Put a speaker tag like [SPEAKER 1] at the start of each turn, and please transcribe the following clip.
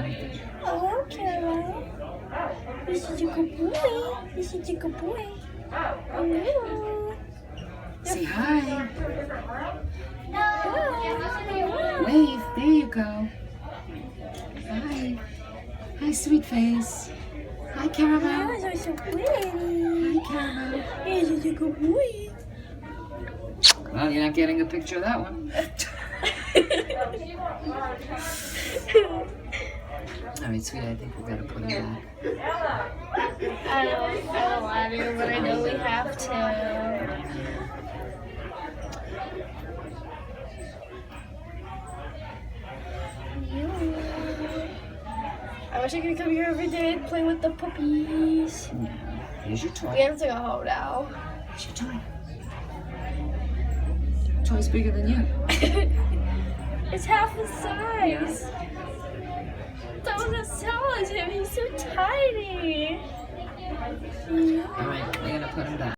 [SPEAKER 1] honey.
[SPEAKER 2] Oh, Caroline. This is a good boy. This is a good boy. Hello.
[SPEAKER 1] Say hi.
[SPEAKER 2] Hi.
[SPEAKER 1] Wave. There you go. Hi. Hi, sweet face. Hi, Caramel.
[SPEAKER 2] Yours are so pretty.
[SPEAKER 1] Hi, Caramel.
[SPEAKER 2] This is a good boy.
[SPEAKER 1] Well, you're not getting a picture of that one. All right, sweetie, I think we gotta put him back.
[SPEAKER 2] I don't want to, but I know we have to. I wish I could come here every day and play with the puppies.
[SPEAKER 1] Yeah. Here's your
[SPEAKER 2] We
[SPEAKER 1] toy.
[SPEAKER 2] have to go home now.
[SPEAKER 1] Here's your toy. Toy's bigger than you.
[SPEAKER 2] It's half the size. That was as tall as him. He's so tiny.
[SPEAKER 1] All right, we're gonna put him back.